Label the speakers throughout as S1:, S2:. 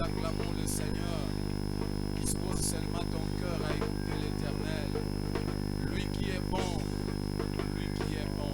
S1: acclamons le Seigneur. Dispose seulement ton cœur à écouter l'Éternel. Lui qui est bon, lui qui est bon.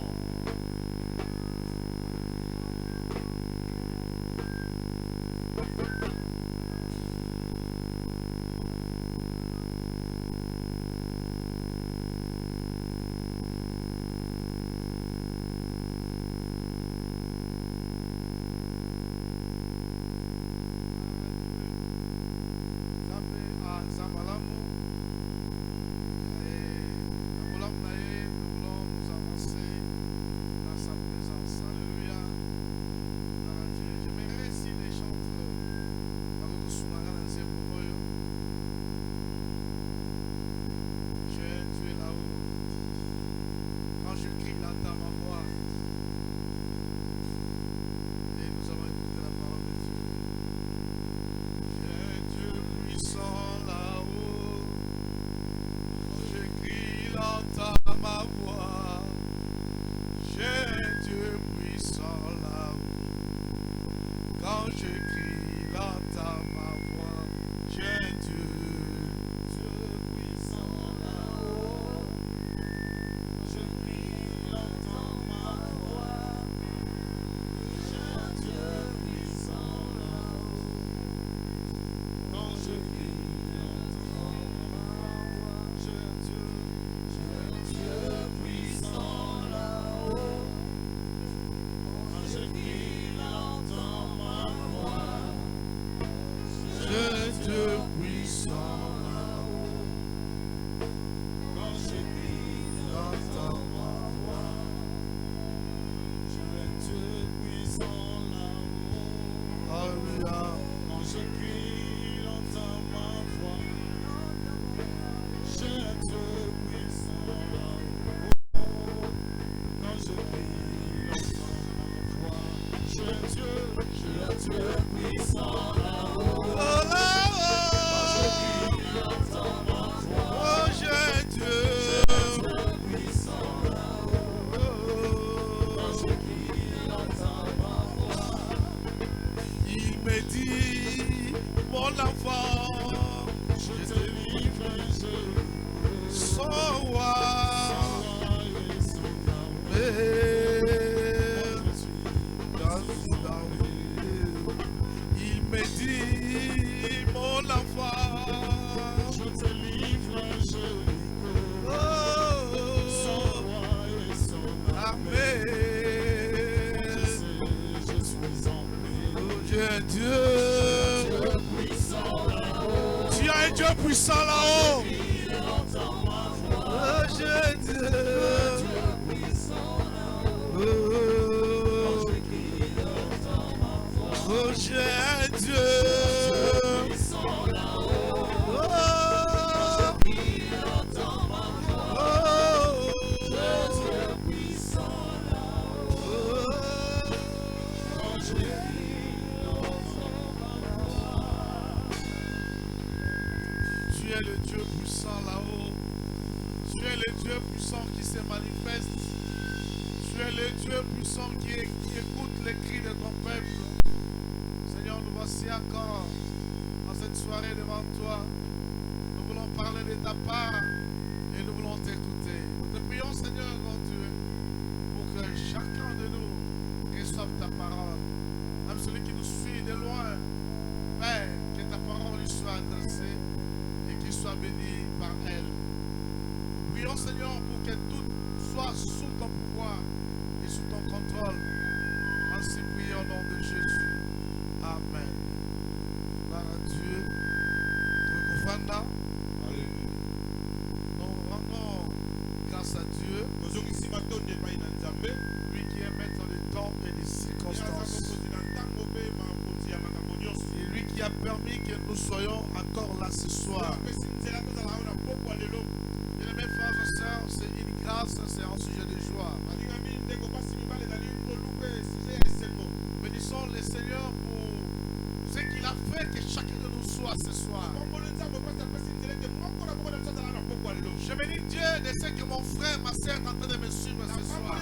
S1: Je bénis Dieu de ce que mon frère, ma soeur est en train de me suivre ce soir.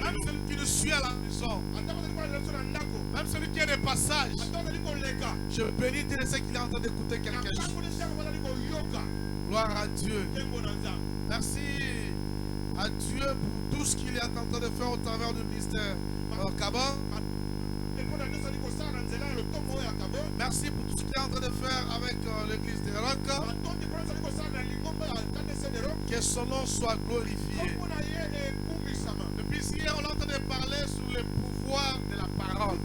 S1: Même celui qui nous suit à la maison. Même Même celui qui est de passage. Je bénis de ceux qui est en train d'écouter quelque chose. Gloire à Dieu. Merci à Dieu pour tout ce qu'il est en train de faire au travers du ministère Kaba. Merci pour tout ce qu'il est en train de faire avec l'église de Rock. Que son nom soit glorifié. Depuis hier, on est en train de parler sur le pouvoir de la parole.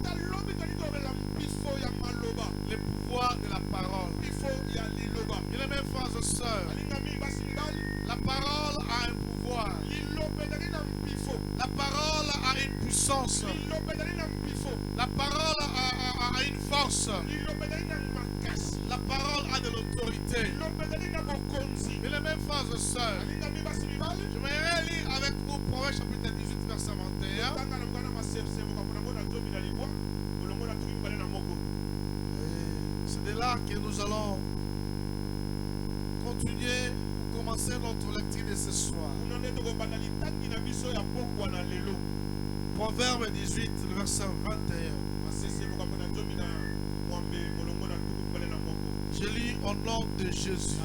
S1: Le pouvoir de la parole. Il est même frères et sœurs. La parole a un pouvoir. La parole a une puissance. La parole a une force. La parole a de l'autorité. Mais les mêmes frères et sœurs. Je vais lire avec vous Proverbe chapitre 18 verset 21. C'est de là que nous allons continuer pour commencer notre lecture de ce soir. Proverbe 18, le verset 21. Je lis au nom de Jésus.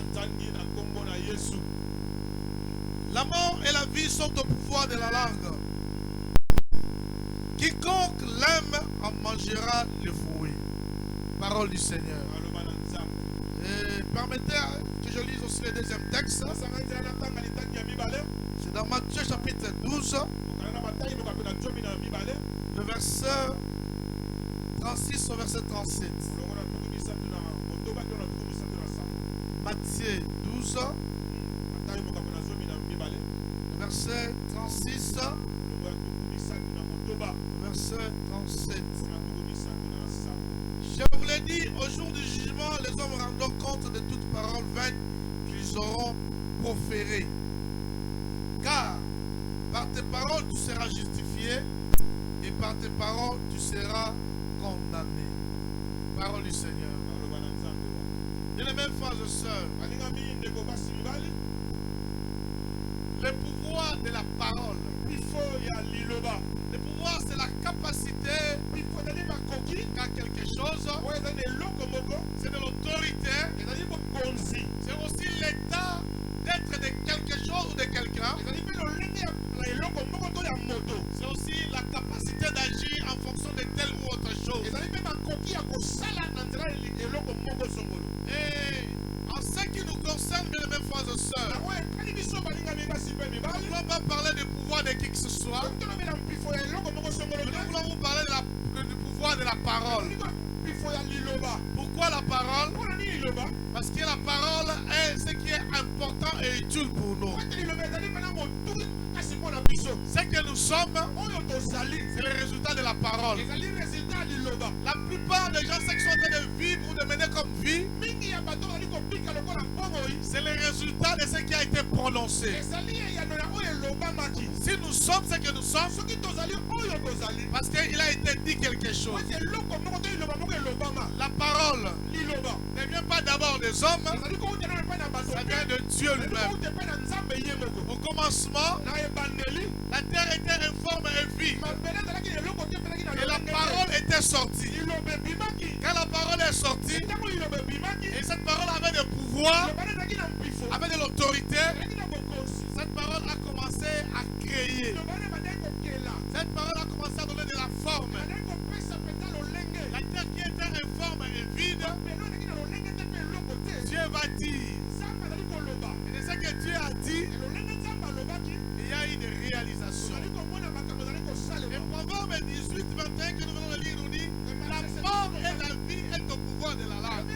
S1: La mort et la vie sont au pouvoir de la langue. Quiconque l'aime en mangera le fruit. Parole du Seigneur. Et permettez que je lise aussi le deuxième texte. C'est dans Matthieu chapitre 12, le verset 36 au verset 37. Matthieu 12, le verset 36, le verset 37. Je vous l'ai dit, au jour du jugement, les hommes rendront compte de toute parole vaine qu'ils auront proférée. Car par tes paroles tu seras justifié et par tes paroles tu seras condamné. Parole du Seigneur. Et les mêmes frères et sœurs. Le pouvoir de la parole. Le pouvoir, c'est la capacité qu'a quelque chose. C'est de l'autorité. C'est aussi l'état d'être de quelque chose ou de quelqu'un. C'est aussi la capacité d'agir en fonction de telle ou autre chose. Et en ce qui nous concerne, mes mêmes frères et sœurs, nous ne voulons pas parler du pouvoir de qui que ce soit. Nous voulons vous parler du pouvoir de la parole. Pourquoi la parole? Parce que la parole est ce qui est important et utile pour nous. Ce que nous sommes, c'est le résultat de la parole. La plupart des gens, ceux qui sont en train de vivre ou de mener comme vie, c'est le résultat de ce qui a été prononcé. Si nous sommes ce que nous sommes, parce qu'il a été dit quelque chose. La parole ne vient pas d'abord des hommes, ça vient de Dieu lui-même. Au commencement, la terre était informe et vive. Et la parole était sortie. Quand la parole est sortie, et cette parole avait de pouvoir, avait de l'autorité, cette parole a commencé à créer. Cette parole a commencé à donner de la forme. La terre qui était informe et vide, Dieu va dire. Et de ce que Dieu a dit, il y a eu des réalisations. Et Proverbe 18, 21 que nous venons de lire nous dit, la mort et la vie est au pouvoir de la langue.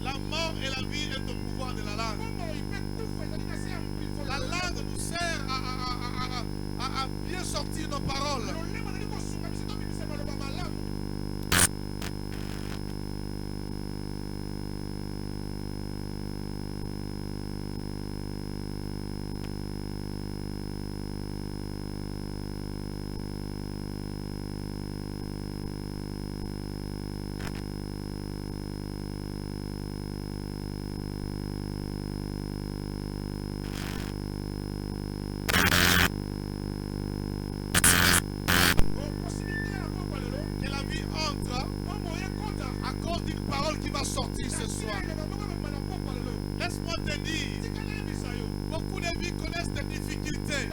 S1: La mort et la vie est au pouvoir de la langue. La langue nous sert à bien sortir nos paroles. va sortir ce soir. Laisse-moi te dire, beaucoup de vies connaissent des difficultés.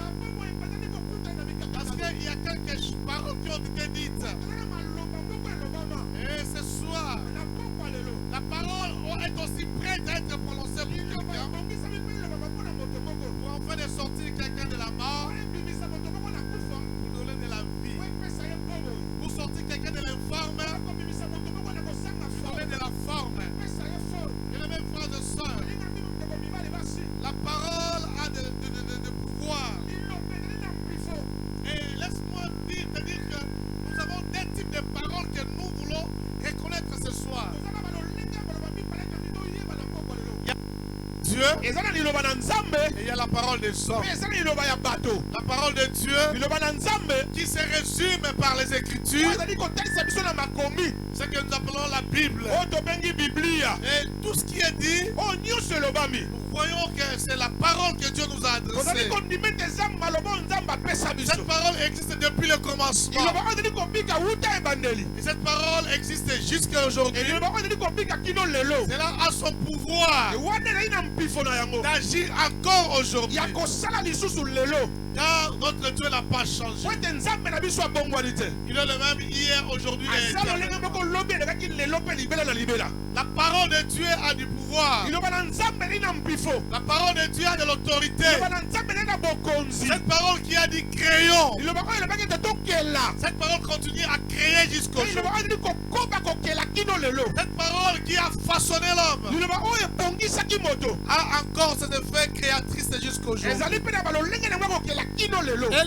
S1: Parce qu'il y a quelques paroles qui ont été dites. Et ce soir, la parole est aussi prête à être prononcée pour quelqu'un. Pour enfin de sortir quelqu'un de la mort. Pour donner de la vie. Pour sortir quelqu'un de l'informe. Pour donner de la forme. Et les mêmes frères et sœurs. La parole a de pouvoir. Et laisse-moi te dire que nous avons des types de paroles que nous voulons reconnaître ce soir. Dieu, et il y a la parole des hommes. La parole de Dieu qui se résume par les Écritures, ce que nous appelons la Bible. Et tout ce qui est dit, nous croyons que c'est la parole que Dieu nous a adressée. Cette parole existe depuis le commencement. Et cette parole existe jusqu'à aujourd'hui. Cela a son pouvoir d'agir encore aujourd'hui. Car notre Dieu n'a pas changé. Il est le même hier, aujourd'hui et éternellement. La parole de Dieu a du pouvoir. La parole de Dieu a de l'autorité. Cette parole qui a dit créons. Cette parole continue à créer jusqu'au jour. Cette parole qui a façonné l'homme a encore cet effet créatrice jusqu'au jour. Elle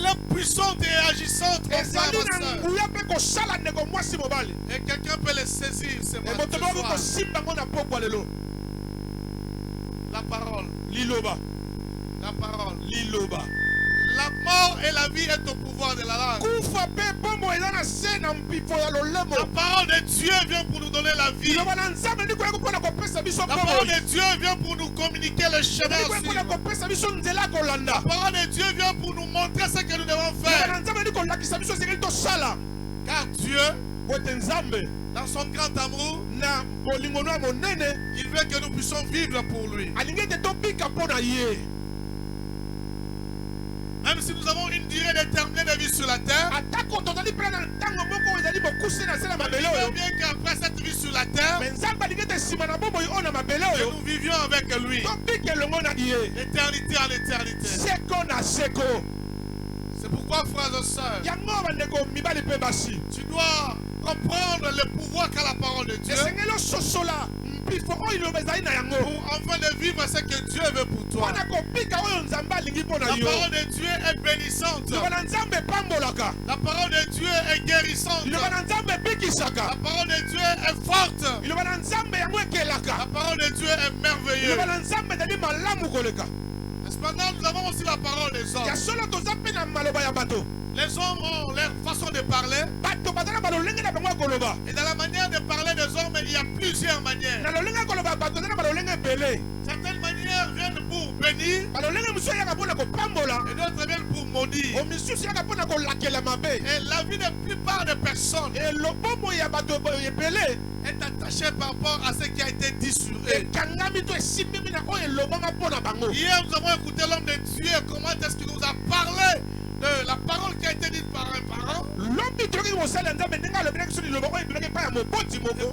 S1: est puissante et agissante. Et quelqu'un peut le saisir. La parole. La parole. La mort et la vie est au pouvoir de la langue. La parole de Dieu vient pour nous donner la vie. La parole de Dieu vient pour nous communiquer le chemin. La parole de Dieu vient pour nous montrer ce que nous devons faire. Car Dieu, dans son grand amour, il veut que nous puissions vivre pour lui. Même si nous avons une durée déterminée de vie sur la terre, bien qu'après cette vie sur la terre, que nous vivions avec lui, d'éternité en éternité. C'est pourquoi, frères et sœurs, tu dois comprendre le pouvoir qu'a la parole de Dieu pour enfin de vivre ce que Dieu veut pour toi. La parole de Dieu est bénissante. La parole de Dieu est guérissante. La parole de Dieu est forte. La parole de Dieu est merveilleuse. Cependant, nous avons aussi la parole des hommes. Les hommes ont leur façon de parler. Et dans la manière de parler des hommes, il y a plusieurs manières. Certaines manières viennent pour bénir. Et d'autres viennent pour maudire. Et la vie de la plupart des personnes est attachée par rapport à ce qui a été dit sur eux. Hier, nous avons écouté l'homme de Dieu. Comment est-ce qu'il nous a parlé de la parole qui a été dite par un parent. Et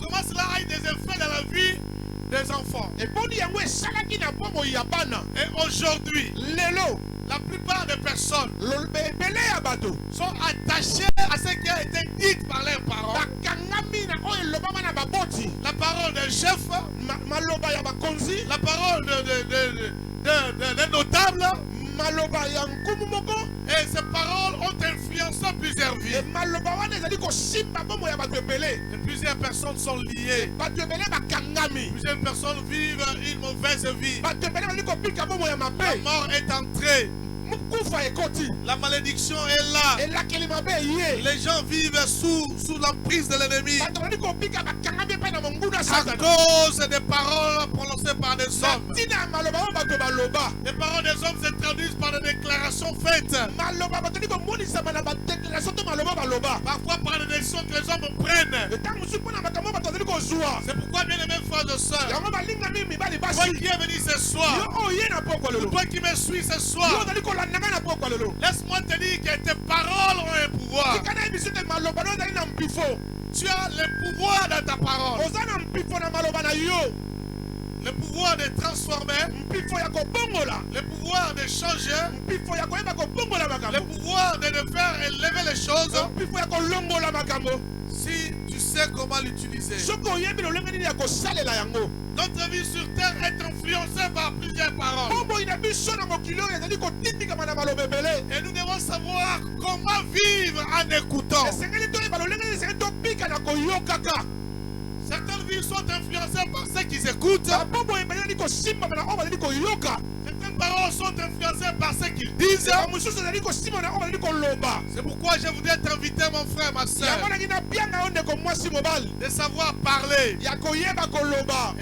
S1: comment cela a eu des effets dans la vie des enfants. Et aujourd'hui, la plupart des personnes sont attachées à ce qui a été dit par leurs parents. La parole d'un chef, la parole d'un notable. Et ces paroles ont influencé plusieurs vies. Et plusieurs personnes sont liées. Plusieurs personnes vivent une mauvaise vie. La mort est entrée. La malédiction est là. Les gens vivent sous l'emprise de l'ennemi à cause des paroles prononcées par des hommes. Les paroles des hommes se traduisent par des déclarations déclarations faites. Parfois par les décisions que les hommes prennent. C'est pourquoi, bien aimés frères et sœurs, toi qui es venu ce soir, toi qui me suis ce soir, laisse-moi te dire que tes paroles ont un pouvoir. Tu as le pouvoir dans ta parole. Le pouvoir de transformer, le pouvoir de changer, le pouvoir de faire élever les choses. Si tu sais comment l'utiliser. Notre vie sur terre est influencée par plusieurs paroles. Et nous devons savoir comment vivre en écoutant. Certaines vies sont influencées par ceux qui écoutent. Certaines paroles sont influencées par ceux qui disent. C'est pourquoi je voudrais t'inviter, mon frère, ma soeur, de savoir parler et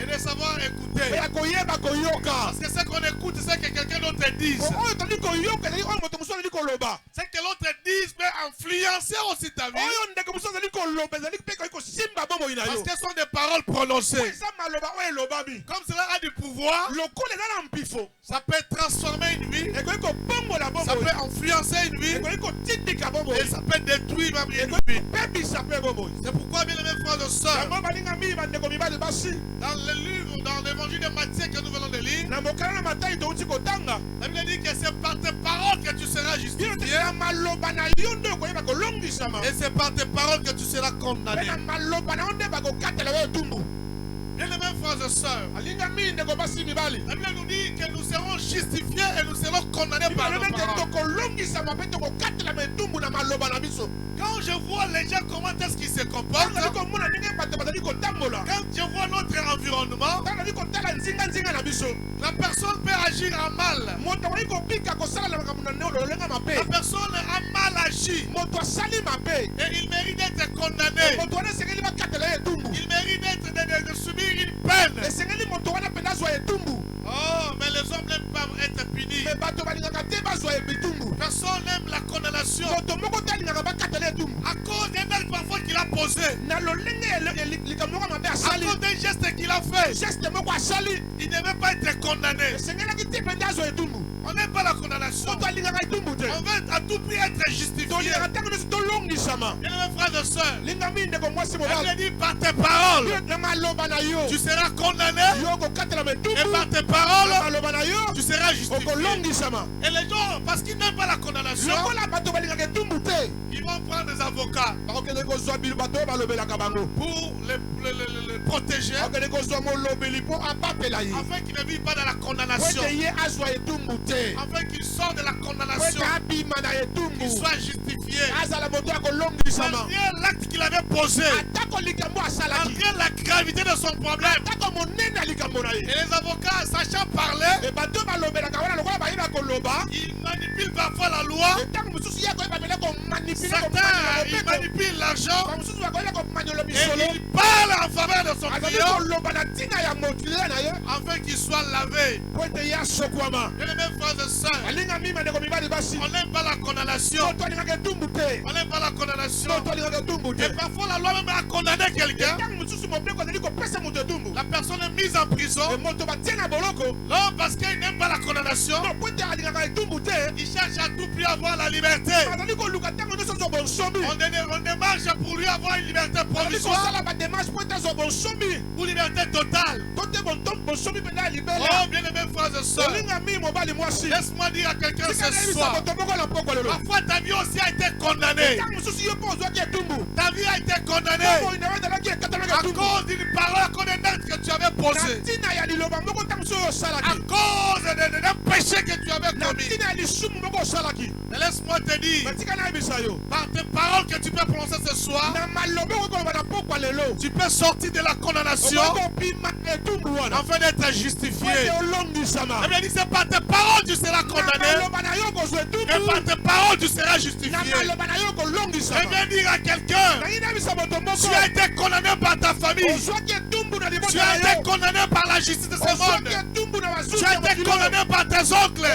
S1: de savoir écouter. Parce que ce qu'on écoute, c'est que quelqu'un d'autre dise. Ce que l'autre dise peut influencer aussi ta vie. Parce que ce sont des paroles prononcées. Comme cela a du pouvoir, ça peut transformer une vie, ça peut influencer une vie, et ça peut détruire même une vie. C'est pourquoi, bien aimés frères et sœurs, dans le livre, dans l'évangile de Matthieu que nous venons de lire, la Bible dit que c'est par tes paroles que tu seras justifié, et c'est par tes paroles que tu seras condamné. Bien aimés frères et sœurs, la Bible nous dit que nous serons justifiés et nous serons condamnés par nos paroles. Quand je vois les gens comment est-ce qu'ils se comportent, quand je vois notre environnement, la personne peut agir en mal. La personne a mal agi et il mérite d'être condamné. Il mérite de subir une peine. Oh, mais les hommes n'aiment pas être punis. Personne n'aime la condamnation à cause d'un acte parfois qu'il a posé, à cause d'un geste qu'il a fait. Il ne veut pas être condamné. On n'aime pas la condamnation. On veut à tout prix être justifié. Bien mes frères et sœurs, elle dit par tes paroles tu seras condamné, et par tes paroles tu seras justifié. Et les gens, parce qu'ils n'aiment pas la condamnation, ils vont prendre des avocats pour les protéger, afin qu'ils ne vivent pas dans la condamnation, afin qu'ils sortent de la condamnation, qu'ils soient justifiés malgré l'acte qu'il avait posé, malgré la gravité de son problème. Et les avocats, sachant parler, ils manipulent parfois la loi. Certains, ils manipulent l'argent et ils parlent en faveur de son client afin qu'il soit lavé. Et les mêmes frères et sœurs, on n'aime pas la condamnation. On n'aime pas la condamnation. Et parfois la loi même a condamné quelqu'un. La personne est mise en prison. Non, parce qu'il n'aime pas la condamnation. Il cherche à tout prix avoir la liberté. On démarche pour lui avoir une liberté provisoire ou liberté totale. Oh, bien aimé frères et sœurs, laisse-moi dire à quelqu'un ce soir, parfois ta vie aussi a été condamnée. Ta vie a été condamnée à cause d'une parole que tu avais posée, à cause d'un péché que tu avais commis. Mais laisse-moi te dire, par tes paroles que tu peux prononcer ce soir, tu peux sortir de la condamnation afin d'être justifié. La Bible dit, c'est par tes paroles tu seras condamné, et par tes paroles tu seras justifié. Je viens dire à quelqu'un, tu as été condamné par ta famille, tu as été condamné par la justice de ce monde. Tu as été condamné par tes oncles.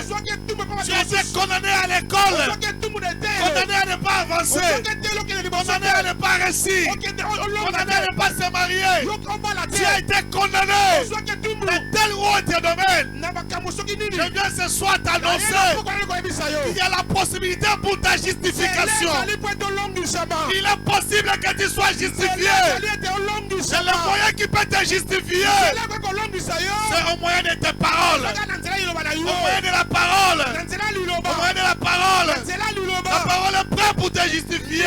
S1: Tu as été condamné à l'école. Condamné à ne pas avancer. Condamné à ne pas réussir. Condamné à ne pas se marier. Tu as été condamné dans tel ou autre domaine. Je viens ce soir t'annoncer qu'il y a la possibilité pour ta justification. Il est possible que tu sois justifié. C'est le moyen qui peut te justifier. C'est au moyen de tes paroles. Au moyen de la parole. Au moyen de la parole. La parole est prête pour te justifier.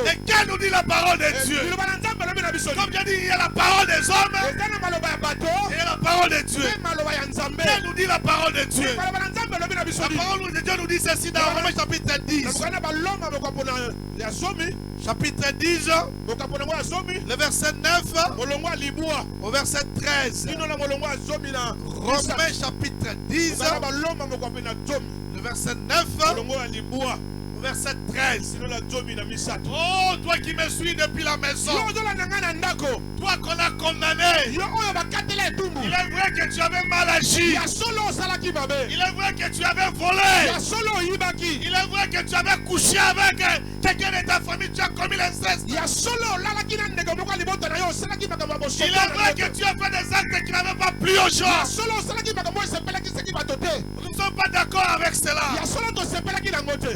S1: Et qu'elle nous dit la parole de Dieu? Comme je dis, il y a la parole des hommes et il y a la parole de Dieu. Qu'elle nous dit la parole de Dieu? La parole de Dieu nous dit ceci dans Romains chapitre 10. Chapitre 10, le verset 9 au verset 13. Romains chapitre 10, le verset 9 au verset 13. Oh, toi qui me suis depuis la maison, toi qu'on a condamné, il est vrai que tu avais mal agi. Il est vrai que tu avais volé. Il est vrai que tu avais couché avec quelqu'un de ta famille, tu as commis l'inceste. Il est vrai que tu as fait des actes qui n'avaient pas plu aux gens. Nous ne sommes pas d'accord avec cela.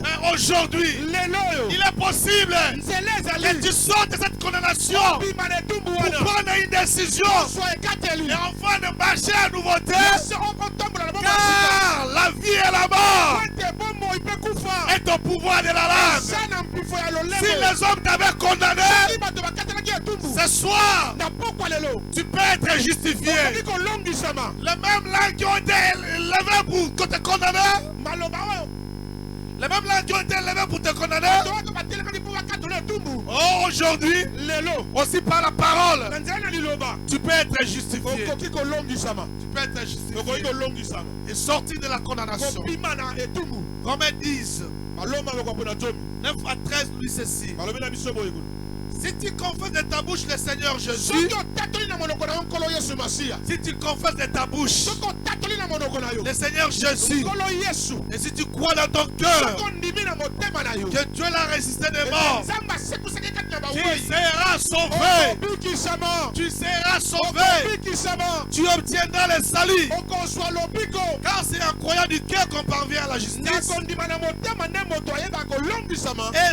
S1: Mais aujourd'hui, il est possible que tu sortes de cette condamnation pour prendre une décision et enfin de marcher à nouveauté. Car la vie et la mort est au pouvoir de la langue. Si les hommes t'avaient condamné, ce soir, tu peux être justifié. Les mêmes langues qui ont été élevées pour te condamner, les mêmes langues qui ont été élevées pour te condamner, oh, aujourd'hui, aussi par la parole, tu peux être justifié. Tu peux être justifié et sortir de la condamnation. Romains 10, 9 à 13 nous dit ceci. Si tu confesses de ta bouche le Seigneur Jésus, si tu confesses de ta bouche le Seigneur Jésus, et si tu crois dans ton cœur que Dieu l'a ressuscité des morts, tu seras sauvé. Tu seras sauvé. Tu obtiendras le salut. Car c'est en croyant du cœur qu'on parvient à la justice. Et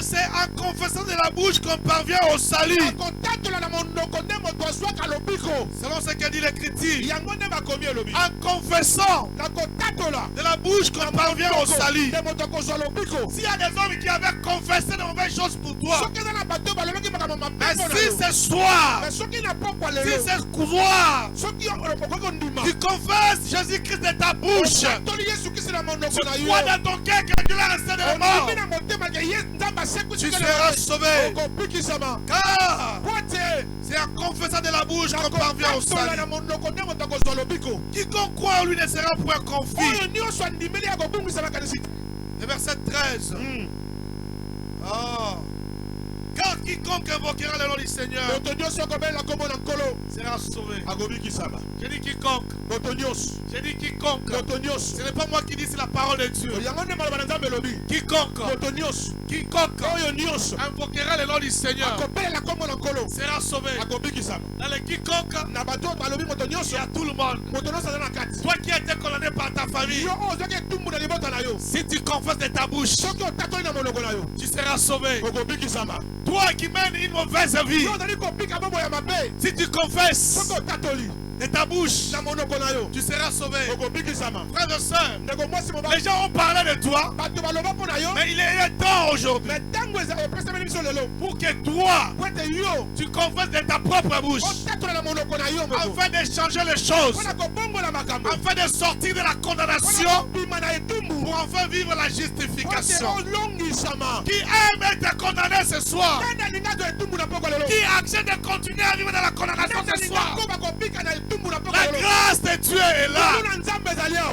S1: c'est en confessant de la bouche qu'on parvient au salut. Selon ce que dit l'Écriture, en confessant de la bouche qu'on parvient au salut. S'il y a des hommes qui avaient confessé de mauvaises choses pour toi, mais si ce soir, si ce soir, tu confesses Jésus-Christ de ta bouche, tu crois dans ton cœur que Dieu l'a resté de mort, tu seras sauvé. Car c'est en confessant de la bouche qu'on parvient au salut. Quiconque croit en lui ne sera point confus. Le verset 13. Oh. Car quiconque invoquera le nom du Seigneur sera sauvé. J'ai dit quiconque. J'ai dit quiconque. Ce n'est pas moi qui dis, c'est la parole de Dieu. Quiconque. Quiconque invoquera le nom du Seigneur sera sauvé. Dans le quiconque, il y a tout le monde. Toi qui as été condamné par ta famille, si tu confesses de ta bouche, tu seras sauvé. Toi qui mènes une mauvaise vie, si tu confesses de ta bouche, tu seras sauvé. Frères et sœurs, les gens ont parlé de toi, mais il est temps aujourd'hui pour que toi, tu confesses de ta propre bouche, afin de changer les choses, afin de sortir de la condamnation, pour enfin vivre la justification. Qui aime être condamné ce soir, qui accepte de continuer à vivre dans la condamnation ce soir, la grâce de Dieu est là.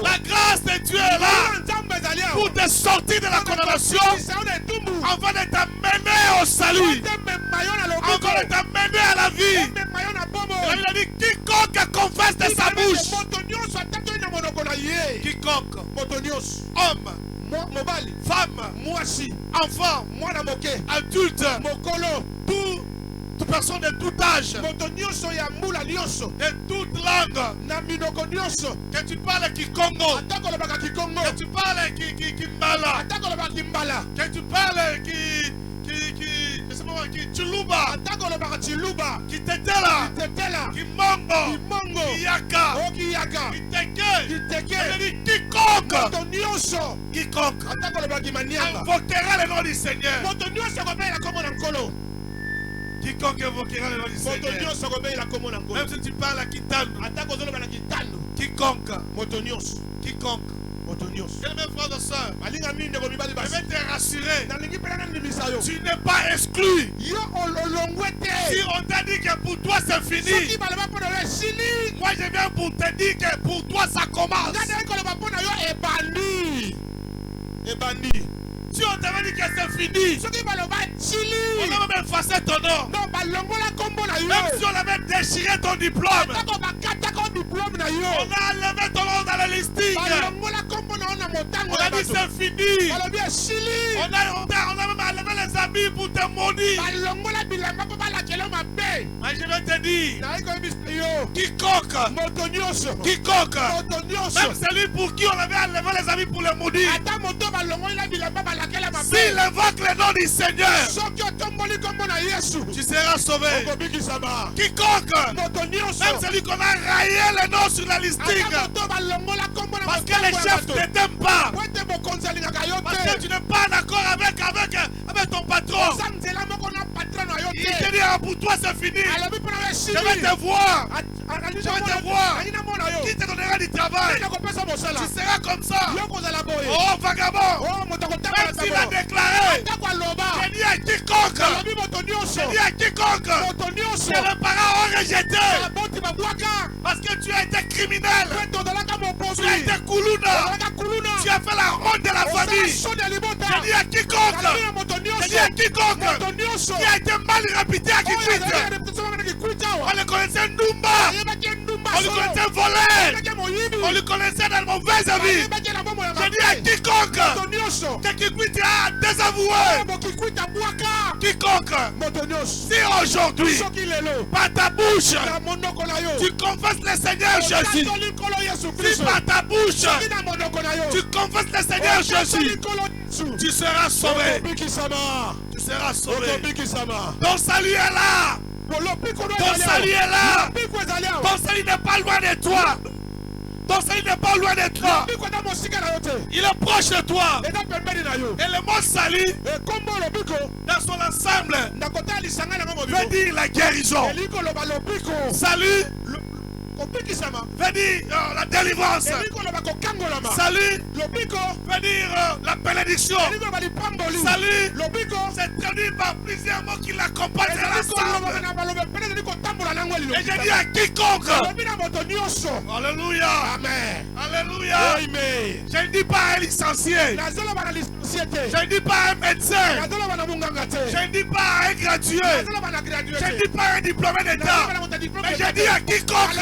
S1: La grâce de Dieu est là pour te sortir de la condamnation, afin de t'amener au salut, afin de t'amener à la vie. Il a dit quiconque confesse de sa bouche. Quiconque, homme, femme, enfant, adulte, toute personne de tout âge, de toute langue, que tu parles Kikongo, que tu parles Kimbala, que tu parles Chuluba, Kitetela, Kimongo, Kiyaka, Kiteke, quiconque invoquera le nom du Seigneur. Quiconque invoquera le nom du Seigneur. Même si tu parles à Kitano, quiconque. Mes frères et sœurs, je vais te rassurer. Tu n'es pas exclu. Si on t'a dit que pour toi c'est fini, moi je viens pour te dire que pour toi ça commence. Si on t'avait dit que c'est fini, on a même effacé ton nom. Même si on avait déchiré ton diplôme, on a enlevé ton nom dans le listing. On a dit c'est fini. On a même enlevé les habits pour te maudire. Mais je vais te dire, quiconque, même celui pour qui on avait enlevé les habits pour le maudire, s'il invoque le nom du Seigneur, tu seras sauvé. Quiconque, même celui qu'on a raillé le nom sur la listing, parce que les chefs ne t'aiment pas, parce que tu n'es pas d'accord avec ton patron, il te dit pour toi c'est fini. Je vais te voir. Qui te donnera du travail? Tu seras comme ça. Oh vagabond. Même s'il a déclaré, je dis à quiconque, que les parents ont rejeté, parce que tu as été criminel, tu as été koulouna, tu as fait la honte de la famille. Je dis à quiconque, qui a été mal réputé à Kikwit, on le connaissait Numba, on le connaissait voleur, on le connaissait dans le mauvais avis. Je dis à quiconque que Kikwit a désavoué, quiconque, si aujourd'hui, par ta bouche, tu confesses le Seigneur Jésus, si par ta bouche, tu confesses le Seigneur Jésus, tu seras sauvé. Tu seras sauvé. Ton salut est là. Ton salut est là. Ton salut n'est pas loin de toi. Ton salut n'est pas loin de toi. Il est proche de toi. Et le mot salut, dans son ensemble, veut dire la guérison. Salut veut dire la délivrance. Salut veut dire la bénédiction. Salut, c'est traduit par plusieurs mots qui l'accompagnent ensemble. Et je dis à quiconque, alléluia, amen, alléluia, amen. Je ne dis pas un licencié, je ne dis pas un médecin, je ne dis pas un gradué, je ne dis pas un diplômé d'État, mais je dis à quiconque,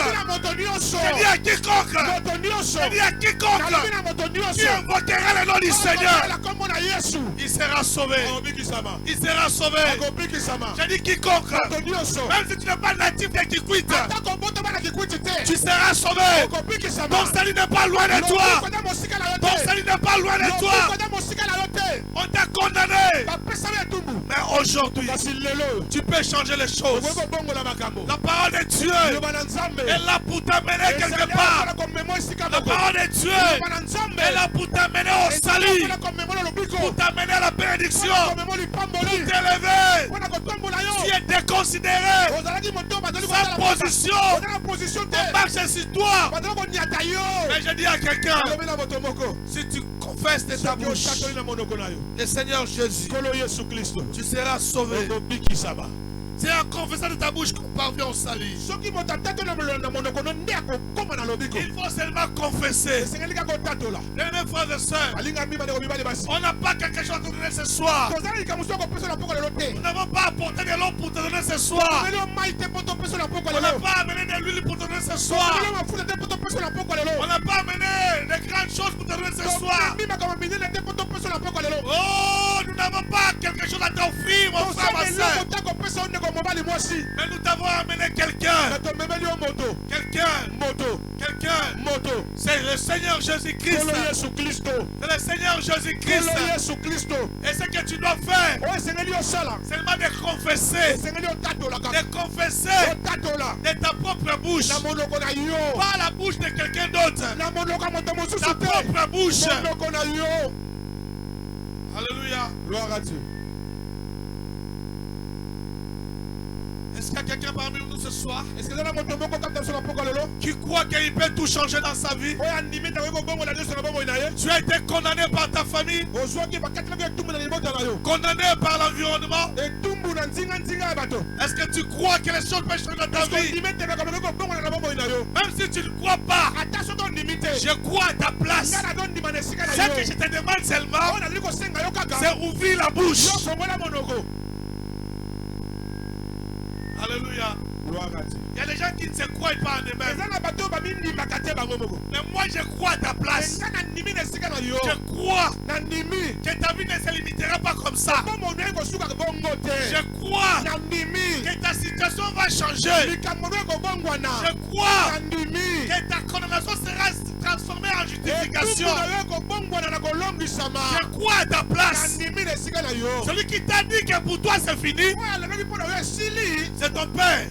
S1: qui invoquera le nom du Seigneur, il sera sauvé. Il sera sauvé. Je dis quiconque, même si tu n'es pas natif de Kikwit, tu seras sauvé. Ton salut n'est pas loin de toi. Ton salut n'est pas loin de toi. On t'a condamné. Mais aujourd'hui, tu peux changer les choses. La parole de Dieu est là pour t'amener quelque part. La parole de Dieu est là pour t'amener au salut, pour t'amener à la bénédiction, pour t'élever. Tu es déconsidéré. Sa position marche sur toi. Mais je dis à quelqu'un, si tu confesses de ta bouche le Seigneur Jésus, tu seras sauvé. C'est en confessant de ta bouche qu'on parvient au salut. Il faut seulement confesser. Les mêmes frères et sœurs, on n'a pas quelque chose à te donner ce soir. Nous n'avons pas apporté de l'eau pour te donner ce soir. On n'a pas amené de l'huile pour te donner ce soir. On n'a pas amené de grandes choses pour te donner ce soir. Oh, nous n'avons pas quelque chose à t'offrir, mon frère, ma soeur. Mais nous t'avons amené quelqu'un. C'est le Seigneur Jésus-Christ. C'est le Seigneur Jésus-Christ. Et ce que tu dois faire, c'est seulement de confesser. De confesser de ta propre bouche. Pas la bouche de quelqu'un d'autre. Ta propre bouche. Alléluia.
S2: Gloire à Dieu.
S1: Est-ce qu'il y a quelqu'un parmi nous ce soir qui croit qu'il peut tout changer dans sa vie? Tu as été condamné par ta famille, condamné par l'environnement. Est-ce que tu crois que les choses peuvent changer dans ta vie? Même si tu ne crois pas, je crois à ta place. Ce que je te demande seulement, c'est ouvrir la bouche. Alléluia. Il y a des gens qui ne se croient pas en eux-mêmes. Mais moi je crois à ta place. Je crois que ta vie ne se limitera pas comme ça. Je crois que ta situation va changer. Je crois que ta condamnation sera transformée en justification. Je crois à ta place. Celui qui t'a dit que pour toi c'est fini, c'est ton père.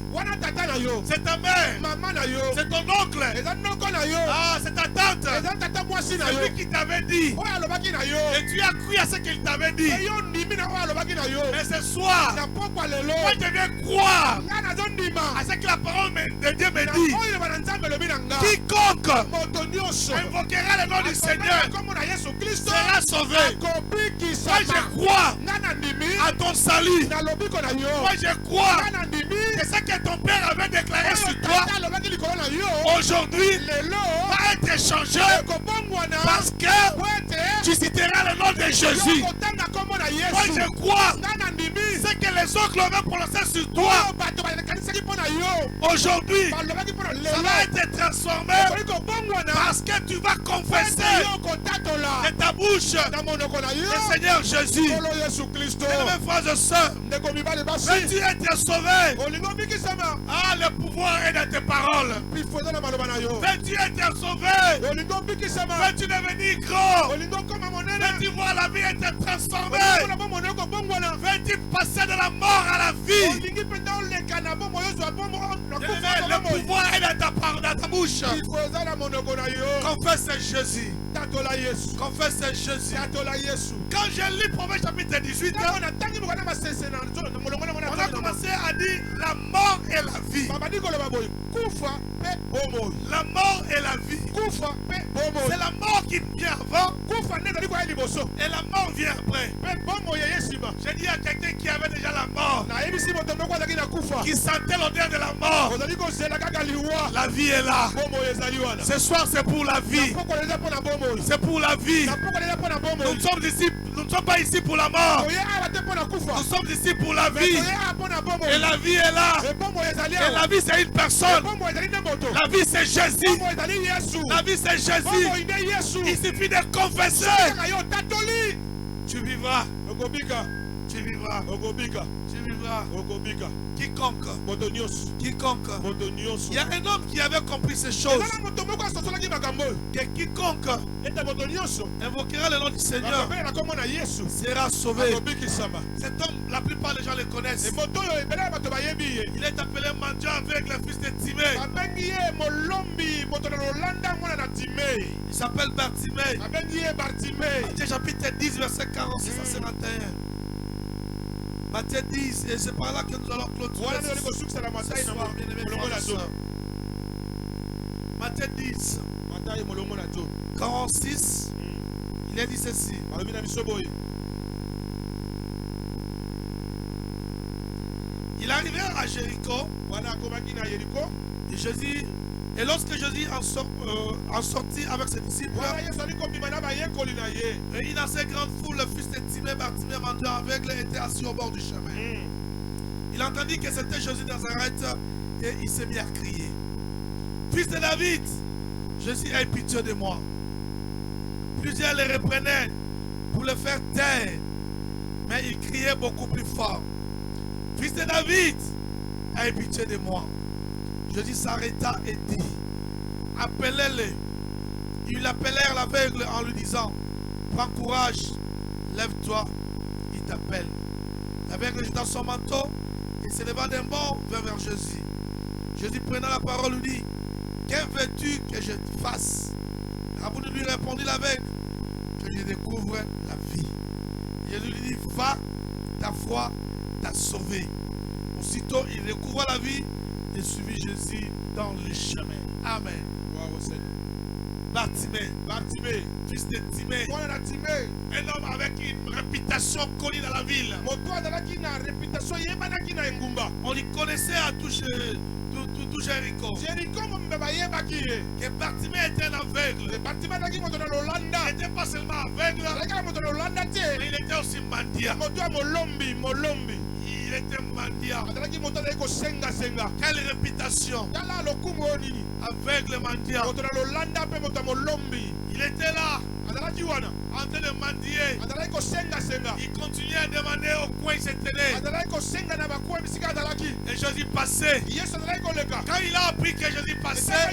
S1: C'est ta mère. C'est ton oncle. Ah, c'est ta tante. C'est lui qui t'avait dit. Et tu as cru à ce qu'il t'avait dit. Mais ce soir, moi je viens croire à ce que la parole de Dieu me dit. Quiconque invoquera le nom du Seigneur sera sauvé. Moi je crois à ton salut. Moi je crois que ce que ton père avait déclaré sur toi aujourd'hui va être changé parce que tu citeras le nom de Jésus. Moi je crois ce que les oncles avaient prononcé sur toi aujourd'hui, ça va être transformé parce que tu vas confesser de ta bouche le Seigneur Jésus. Mes frères et sœurs, veux-tu être sauvé? Ah, le pouvoir est dans tes paroles. Veux-tu être sauvé? Veux-tu devenir gros? Veux-tu voir la vie être transformée? Veux-tu passer de la mort à la vie? Le pouvoir est dans ta bouche. Confesse Jésus. Confesse Jésus. Quand je lis Proverbe chapitre 18, on a commencé à dire la mort et la vie. La mort et la vie. C'est la mort qui vient avant et la mort vient après. J'ai dit à quelqu'un qui avait déjà la mort, qui sentait l'odeur de la mort. La vie est là. Ce soir c'est pour la vie. C'est pour la vie. Nous ne sommes pas ici pour la mort. Nous sommes ici pour la vie. Et la vie est là. Et la vie c'est une personne. La vie c'est Jésus. La vie c'est Jésus. Il suffit de confesser. Tu vivras. Tu vivras. Tu vivras. Quiconque. Il y a un homme qui avait compris ces choses. Que quiconque invoquera le nom du Seigneur sera sauvé. Cet homme, la plupart des gens le connaissent. Il est appelé mendiant avec le fils de Timée. Il s'appelle Bartimée. Matthieu chapitre 10, verset 46 à 51. Matthieu 10, et c'est par là que nous allons clôturer ce soir, bien-aimés frères et sœurs. Matthieu 10, 46, il a dit ceci. Il Il arrivait à Jéricho. Et Jésus, et lorsque Jésus en sortit avec ses disciples, et une assez grande foule, le fils de Timée, Bartimée, mendiant aveugle, était assis au bord du chemin. Il entendit que c'était Jésus de Nazareth et il s'est mis à crier. Fils de David, Jésus, aie pitié de moi. Plusieurs le reprenaient pour le faire taire, mais il criait beaucoup plus fort. Fils de David, aie pitié de moi. Jésus s'arrêta et dit, appelez-le. Ils appelèrent l'aveugle en lui disant, prends courage, lève-toi, il t'appelle. L'aveugle jeta son manteau et se leva d'un bond vers Jésus. Jésus prenant la parole lui dit, que veux-tu que je fasse? Rabou lui répondit l'aveugle, que je découvre la vie. Jésus lui dit, va, ta foi t'a sauvé. Aussitôt il découvra la vie et suivit Jésus dans le chemin. Amen. Bartimée, fils de Timée, un homme avec une réputation connue dans la ville. On y connaissait à tout Jéricho. Que Bartimée était un aveugle. Il n'était pas seulement aveugle, mais il était aussi mendiant. Il était mendiant. Quelle réputation. Aveugle mendiant. Il était là en train de mendier. Il continuait à demander au coin il se tenait. Et Jésus passait. Quand il a appris que Jésus passait,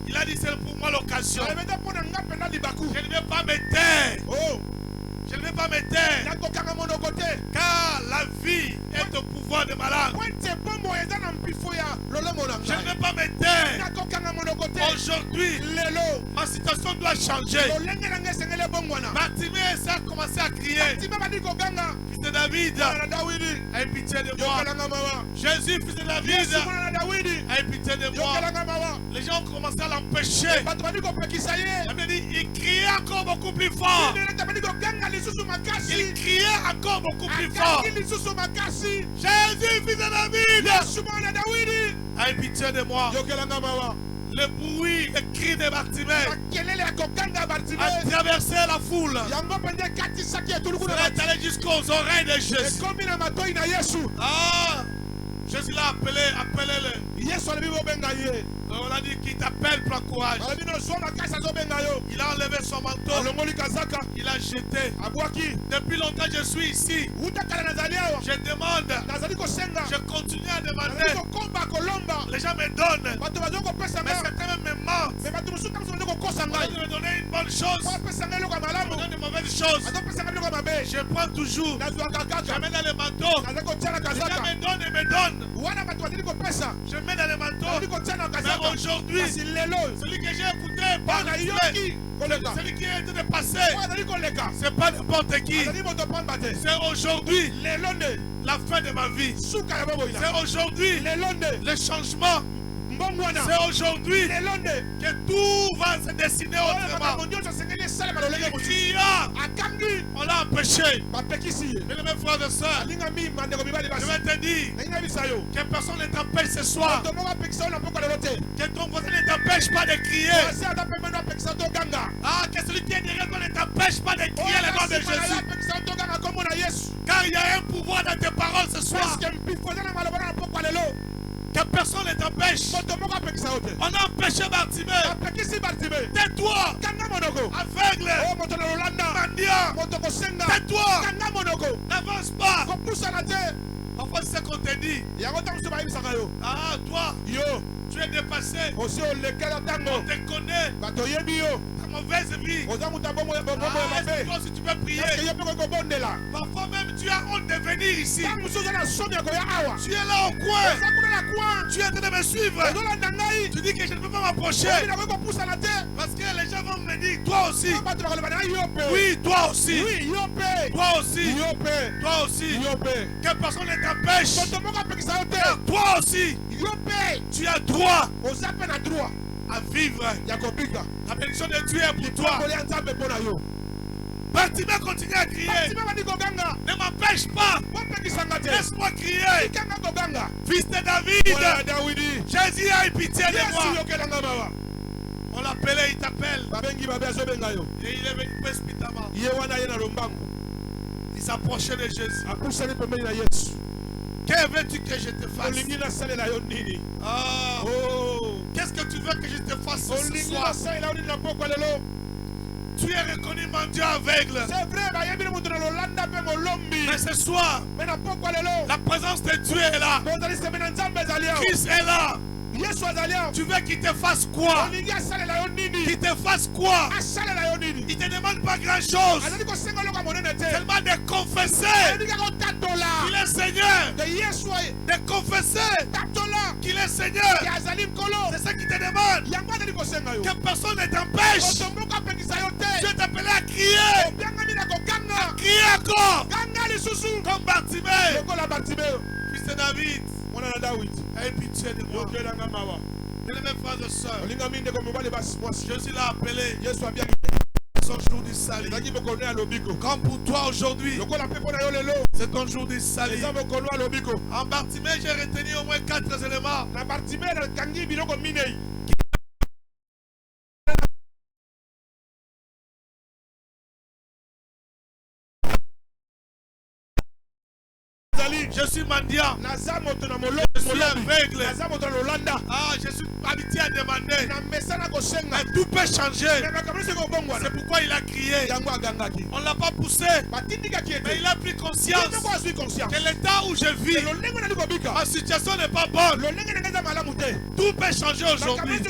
S1: il a dit c'est pour moi l'occasion. Je ne vais pas me taire. Je ne vais pas me taire. Car la vie est au pouvoir des malades. Je ne vais pas me taire. Aujourd'hui, ma situation doit changer. Bartimée a commencé à crier. Fils de David, aie pitié de moi. Jésus, fils de David, aie pitié de moi. Les gens ont commencé à l'empêcher. Il criait encore beaucoup plus fort. Il criait encore beaucoup plus fort. Jésus, fils de David, aie pitié de moi. Le bruit, le cri de Bartimée a traversé la foule. Il est allé jusqu'aux oreilles de Jésus. Ah, Jésus l'a appelé, appelez-le. On a dit qu'il t'appelle, prends courage. Il a enlevé son manteau. Il a jeté. Depuis longtemps je suis ici. Je demande. Je continue à demander. Les gens me donnent. Mais certains me mentent. On me donner une bonne chose. On me donne une mauvaise chose. Je prends toujours. Je mets dans le manteau. Les gens me donnent et me donnent. Je mets dans le manteau. Aujourd'hui, celui que j'ai écouté par celui qui est en train de passer, c'est pas n'importe qui. C'est aujourd'hui la fin de ma vie. C'est aujourd'hui le changement. C'est aujourd'hui que tout va se dessiner autrement. On l'a empêché. Mes frères et sœurs, je vais te dire que personne ne t'empêche ce soir. Que ton voisin ne t'empêche pas de crier. Ah, que celui qui est derrière toi ne t'empêche pas de crier le nom de Jésus. Car il y a un pouvoir dans tes paroles ce soir. Que personne ne t'empêche. On a empêché Bartimée. Tais-toi. Aveugle. Mendiant. Tais-toi. N'avance pas. Parfois c'est ce qu'on te dit. Ah, toi, tu es dépassé. On te connaît. Mauvaise vie. Ah, si tu peux prier. Parfois même tu as honte de venir ici. Tu es là au coin. Tu es en train de me suivre. Tu dis que je ne peux pas m'approcher. Parce que les gens vont me dire, toi aussi. Oui, toi aussi. Toi aussi. Toi aussi. Que personne ne t'empêche. Toi aussi. Tu as droit à vivre. La bénédiction de Dieu est pour toi. Bartimée continue à crier. Ne m'empêche pas. Laisse-moi crier. Fils de David. Jésus a eu pitié de moi. On l'appelait, il t'appelle. Et il est venu précipitamment. Il s'approchait de Jésus. Que veux-tu que je te fasse? Oh. Qu'est-ce que tu veux que je te fasse ce soir? Tu es reconnu mon Dieu aveugle.
S2: C'est vrai,
S1: mais ce soir, la présence de Dieu est là. Christ est là. Tu veux qu'il te fasse quoi? Qu'il te fasse quoi? Il ne te demande pas grand chose. Seulement de confesser qu'il est Seigneur. De confesser qu'il est Seigneur. C'est ça qu'il te demande. Que personne ne t'empêche. Dieu t'appelle à crier. À crier encore. Comme Bartimée. Fils de David. Aie pitié de moi. Bien-aimés frères et sœurs, Jésus l'a appelé son jour du salut. Comme pour toi aujourd'hui, c'est ton jour du salut. En Bartimée, j'ai retenu au moins 4 éléments. Je suis mendiant. Je suis aveugle. Ah, je suis habitué à demander. Mais tout peut changer. C'est pourquoi il a crié. On ne l'a pas poussé. Mais il a pris conscience que l'état où je vis, ma situation n'est pas bonne. Tout peut changer aujourd'hui.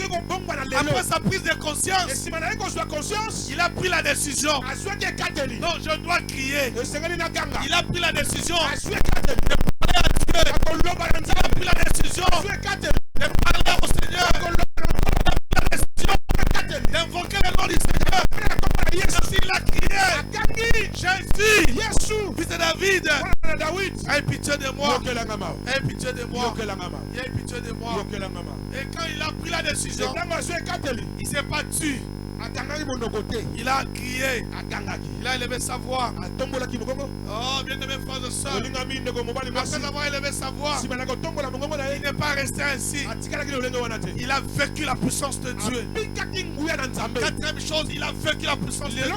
S1: Après sa prise de conscience, il a pris la décision. Non, je dois crier. Il a pris la décision. Il a pris la décision de parler au Seigneur. Il a pris la décision d'invoquer le nom du Seigneur. Il a crié. Jésus, fils de David, aie pitié de moi. Aie pitié de moi. Aie pitié de moi. Et quand il a pris la décision, il ne s'est pas tué. Il a crié. Il a élevé sa voix. Oh, bien-aimés frères et sœurs, après avoir élevé sa voix, il n'est pas resté ainsi. Il a vécu la puissance de Dieu. Quatrième chose, il a vécu la puissance de Dieu.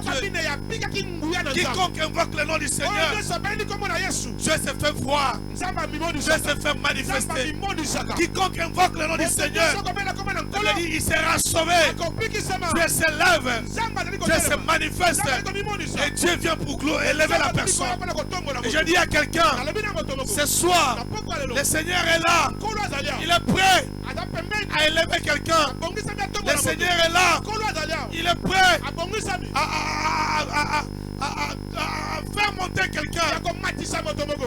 S1: Quiconque invoque le nom du Seigneur, Dieu s'est fait voir. Dieu s'est fait manifester. Quiconque invoque le nom du Seigneur, il sera sauvé. Dieu s'élève. Dieu se manifeste. Et Dieu vient pour élever la personne. Et je dis à quelqu'un, ce soir, le Seigneur est là. Il est prêt à élever quelqu'un. Le Seigneur est là. Il est prêt à faire monter quelqu'un.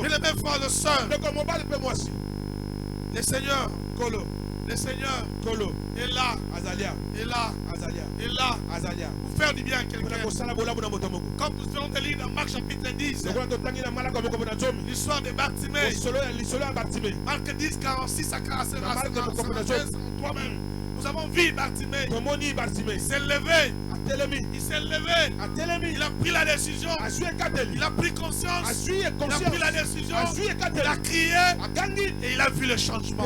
S1: Et les mêmes frères et sœurs, le Seigneur est là. Est là. Pour faire du bien à quelqu'un. Comme nous venons de lire dans Marc chapitre 10. L'histoire de Bartimée. Marc 10, 46 à 47. Toi-même. Nous avons vu Bartimée. Il s'est levé. Il a pris la décision. Il a pris conscience. Il a pris la décision. Il a crié. Et il a vu le changement.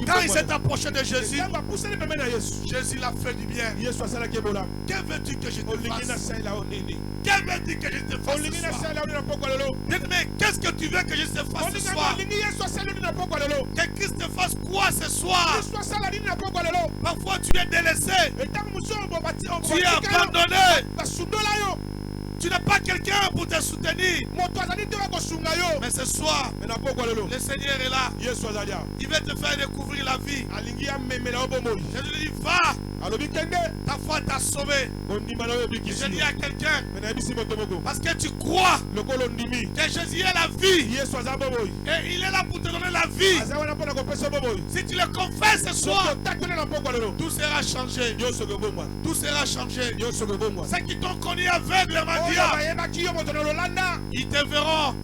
S1: Quand il s'est approché de Jésus, Jésus l'a fait du bien. Que veux-tu que je te fasse? Que veux-tu que je te fasse ce soir? Mais qu'est-ce que tu veux que je te fasse ce soir? Que Christ te fasse quoi ce soir? Parfois tu es délaissé. Tu es abandonné. Tu n'as pas quelqu'un pour te soutenir. Mais ce soir, le Seigneur est là. Il veut te faire découvrir la vie. Je lui dis, va. Ta foi t'a sauvé. Je dis à quelqu'un, parce que tu crois que Jésus est la vie. Et il est là pour te donner la vie. Si tu le confesses ce soir, tout sera changé. Tout sera changé. Ceux qui t'ont connu aveugle, ils te verront.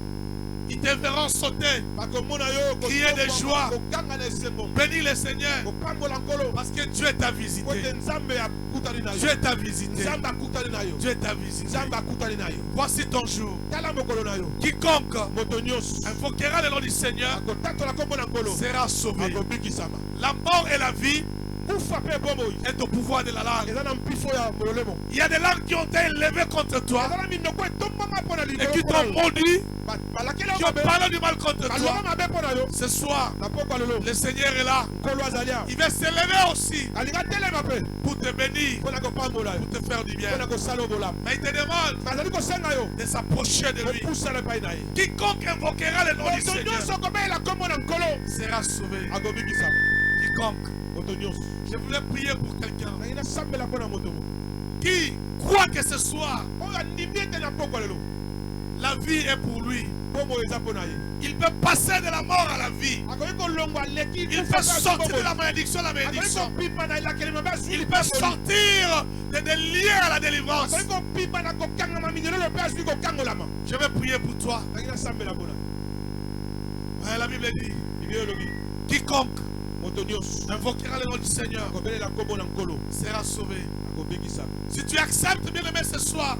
S1: Ils Ils te verront sauter, crier de joie, bénir le Seigneur, parce que Dieu t'a visité. Dieu t'a visité. Dieu t'a visité. Voici ton jour. Quiconque invoquera le nom du Seigneur sera sauvé. La mort et la vie est au pouvoir de la langue. Il y a des langues qui ont été élevées contre toi et qui t'ont maudit, qui ont parlé du mal contre toi. Ce soir, le Seigneur est là. Il va s'élever aussi pour te bénir, pour te faire du bien. Mais il te demande de s'approcher de lui. Quiconque invoquera le nom du Seigneur sera sauvé. Quiconque. Je voulais prier pour quelqu'un qui croit que ce soir la vie est pour lui. Il peut passer de la mort à la vie. Il peut sortir de la malédiction à la bénédiction. Il peut sortir des liens à la délivrance. Je vais prier pour toi. La Bible dit, quiconque invoquera le nom du Seigneur sera sauvé. Si tu acceptes, bien aimé, ce soir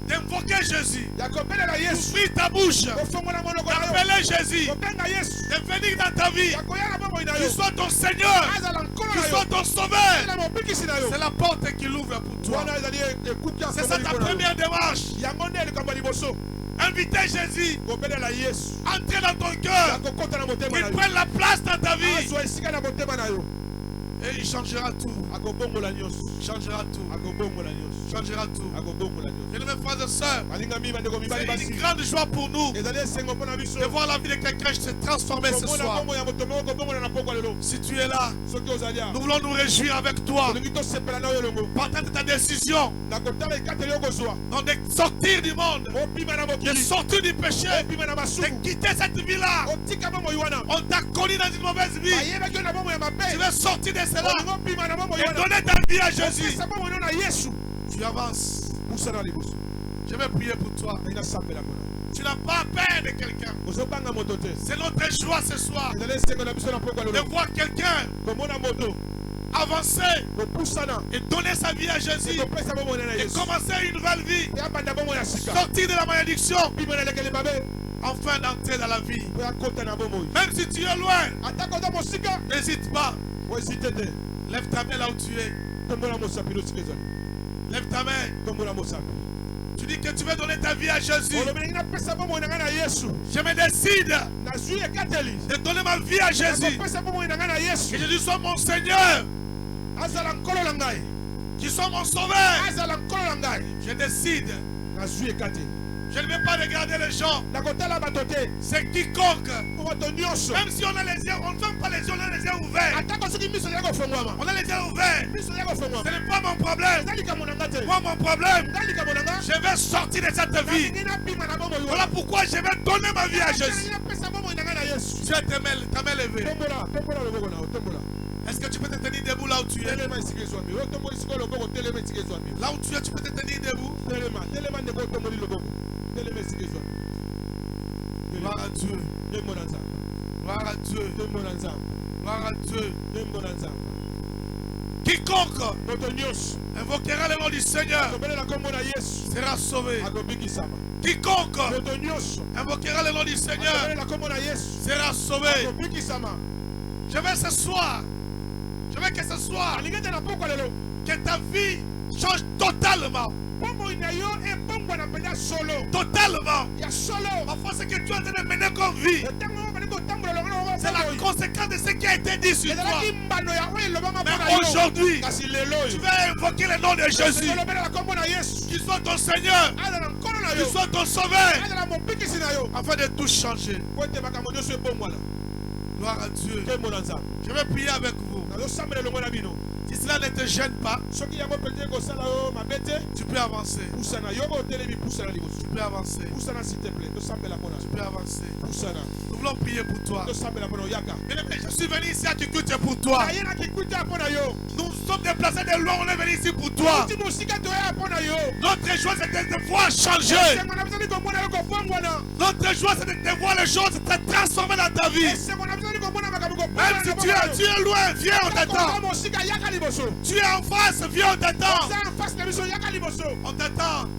S1: d'invoquer Jésus, d'ouvrir ta bouche, d'appeler Jésus, de venir dans ta vie, qu'il soit ton Seigneur, qu'il soit ton sauveur, c'est la porte qu'il ouvre pour toi. C'est ça ta première démarche. Invitez Jésus, entrez dans ton cœur, qu'il prenne la place dans ta vie. Et il changera tout. Changera tout. Changera tout. Bien mes frères et sœurs, c'est une grande joie pour nous de voir la vie de quelqu'un se transformer ce soir. Si tu es là, nous voulons nous réjouir avec toi. Partant de ta décision donc de sortir du monde, de sortir du péché, de quitter cette vie-là. On t'a connu dans une mauvaise vie. Tu veux sortir de cela et donner ta vie à Jésus. Tu avances. Je vais prier pour toi. Tu n'as pas peur de quelqu'un. C'est notre joie ce soir de voir quelqu'un avancer et donner sa vie à Jésus et commencer une nouvelle vie, sortir de la malédiction, enfin d'entrer dans la vie. Même si tu es loin, n'hésite pas. Lève ta main là où tu es. Lève ta main. Tu dis que tu veux donner ta vie à Jésus. Je me décide de donner ma vie à Jésus. Que Jésus soit mon Seigneur, qu'il soit mon sauveur. Je décide. Je ne vais pas regarder les gens. C'est quiconque. Même si on a les yeux, on ne ferme pas les yeux, on a les yeux ouverts. On a les yeux ouverts. Ce n'est pas mon problème. Moi, mon problème, je vais sortir de cette vie. Voilà pourquoi je vais donner ma vie à Jésus. Tu as ta main levée. Est-ce que tu peux te tenir debout là où tu es? Là où tu es, tu peux te tenir debout. Gloire à Dieu. Gloire à Dieu. Gloire à Dieu. Quiconque invoquera le nom du Seigneur sera sauvé. Quiconque invoquera le nom du Seigneur sera sauvé. Je veux ce soir, je veux que ce soir, que ta vie change totalement. Totalement. Parfois, ce que tu es en train de mener comme vie, c'est la conséquence de ce qui a été dit sur toi. Mais aujourd'hui, tu vas invoquer le nom de Jésus. Qu'il soit ton Seigneur, qu'il soit ton sauveur, afin de tout changer. Gloire à Dieu. Je vais prier avec vous. Si cela ne te gêne pas, tu peux avancer. Tu peux avancer. Tu peux avancer. Nous voulons prier pour toi. Bien-aimé, je suis venu ici à t'écouter pour toi. Nous sommes déplacés de loin, on est venu ici pour toi. Notre joie, c'est de te voir changer. Notre joie, c'est de te voir les choses se transformer dans ta vie. Même si tu es loin, viens, on t'attend. Tu es en face, viens, on t'attend. On t'attend.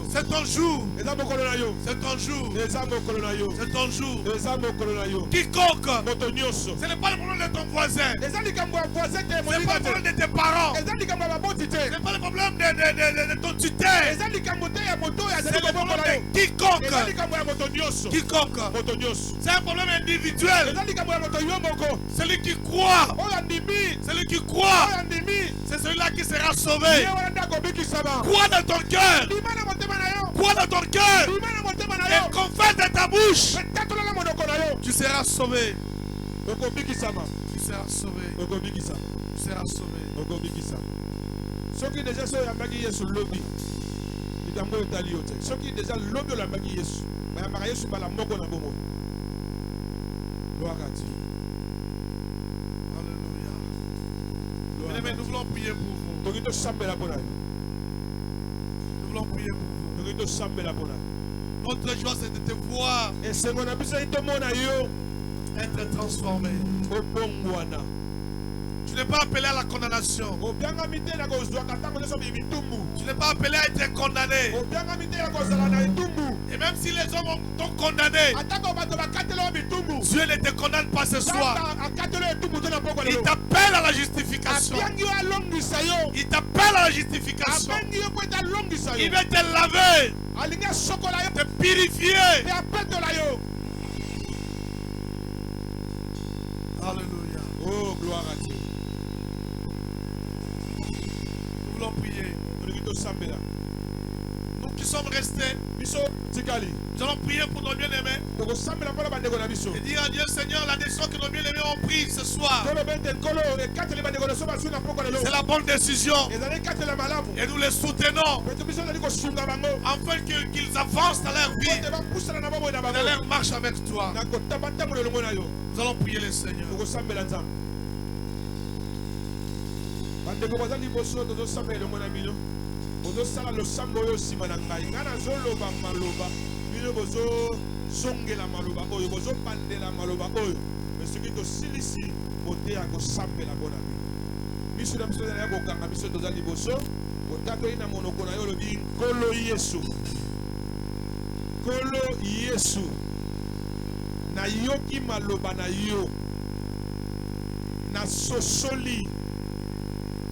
S1: C'est ton jour. C'est ton jour. C'est ton jour. Quiconque, ce n'est pas le problème de ton voisin. Ce n'est pas le problème de tes parents. Ce n'est pas le problème de ton tuteur. C'est le problème de quiconque. Quiconque. C'est un problème individuel. Celui qui croit. Celui qui croit. C'est celui-là qui sera sauvé. Crois dans ton cœur. Crois dans ton cœur. Et confesse de ta bouche. Tu seras sauvé. Tu seras sauvé. Tu seras sauvé.
S2: Ceux qui déjà sont yambaki Yesu lobby. Likambo etali yote. Ceux qui déjà lobby olambaki Yesu. Bayambaka Yesu bala moko na bomo. Gloire à Dieu.
S1: Alléluia. Bien-aimés, nous voulons prier pour vous.
S2: Tokito sambela pona.
S1: Nous voulons prier pour vous.
S2: Tokito sambela pona.
S1: Notre joie, c'est de te voir
S2: et c'est mon abisa itomona yo
S1: être transformé.
S2: Obongwana.
S1: Tu n'es pas appelé à la condamnation. Tu n'es pas appelé à être condamné. Et même si les hommes t'ont condamné, Dieu ne te condamne pas ce soir. Il t'appelle à la justification. Il t'appelle à la justification. Il va te laver, te purifier. Alléluia.
S2: Oh, gloire à Dieu.
S1: Nous voulons prier. Nous qui sommes restés, nous allons prier pour nos bien-aimés. Et dire à Dieu, Seigneur, la décision que nos bien-aimés ont prise ce soir, c'est la bonne décision. Et nous les soutenons afin qu'ils avancent dans leur vie, dans leur marche avec toi. Nous allons prier le Seigneur.
S2: Bozosala losambo oyo nsima na ngai ngai nazoloba maloba bino bozozongela maloba oyo bozobandela maloba oyo me soki tosilisi boteya kosambela mpo na bino biso na biso ya kokanga biso toza liboso otatoli na monoko na yo olobi nkolo yesu nkolo yesu nayoki maloba na yo nasosoli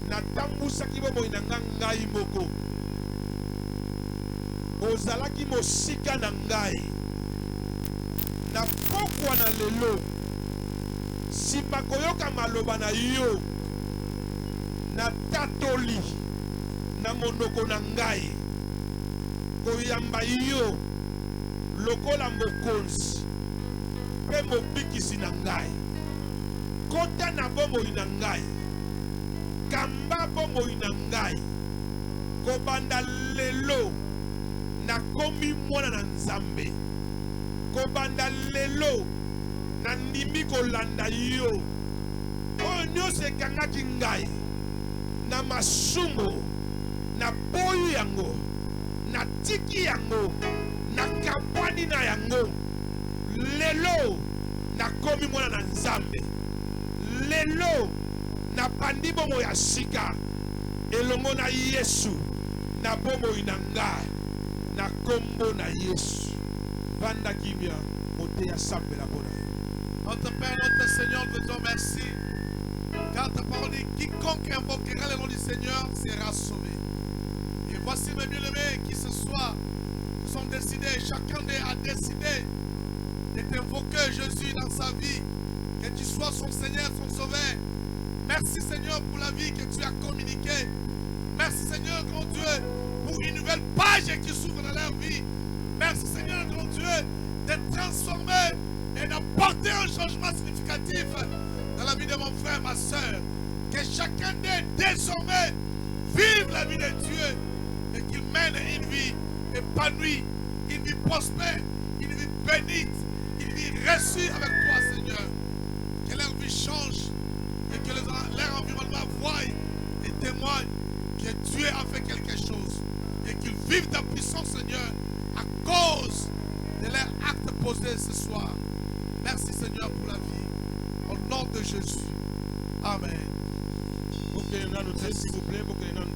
S2: natambusaki bomoi na ngai moko ozalaki mosika na ngai na pokwa na lelo nsima koyoka maloba na yo natatoli na monoko na ngai koyamba yo lokola mokonzi mpe mobikisi na ngai kota na bomoi na ngai kamba bomoi na ngai kobanda lelo nakomi mwana na nzambe kobanda lelo nandimi kolanda yo oyo nyonso ekangaki ngai na masumu naboyi yango natiki yango nakabwani na yango lelo nakomi mwana na nzambe lelo na pandi bomo ya sika elongo na Yesu na bomo ina ngai na kombo na Yesu vanda kimia moteya sambela pona.
S1: Notre Père, notre Seigneur, nous te remercie car ta parole dit quiconque invoquera le nom du Seigneur sera sauvé. Et voici mes bien-aimés qui ce soir sont décidés, chacun a décidé de t'invoquer Jésus dans sa vie, que tu sois son Seigneur, son Sauveur. Merci Seigneur pour la vie que tu as communiquée. Merci Seigneur grand Dieu pour une nouvelle page qui s'ouvre dans leur vie. Merci Seigneur grand Dieu de transformer et d'apporter un changement significatif dans la vie de mon frère, ma soeur. Que Que chacun d'eux désormais vive la vie de Dieu et qu'il mène une vie épanouie, une vie prospère, une vie bénite, une vie reçue avec toi, Seigneur. Que leur vie change et que leur environnement voie et témoigne que Dieu a fait quelque chose et qu'ils vivent ta puissance, Seigneur, à cause de leur acte posé ce soir. Merci, Seigneur, pour la vie. Au nom de Jésus. Amen.
S2: S'il vous plaît, pour que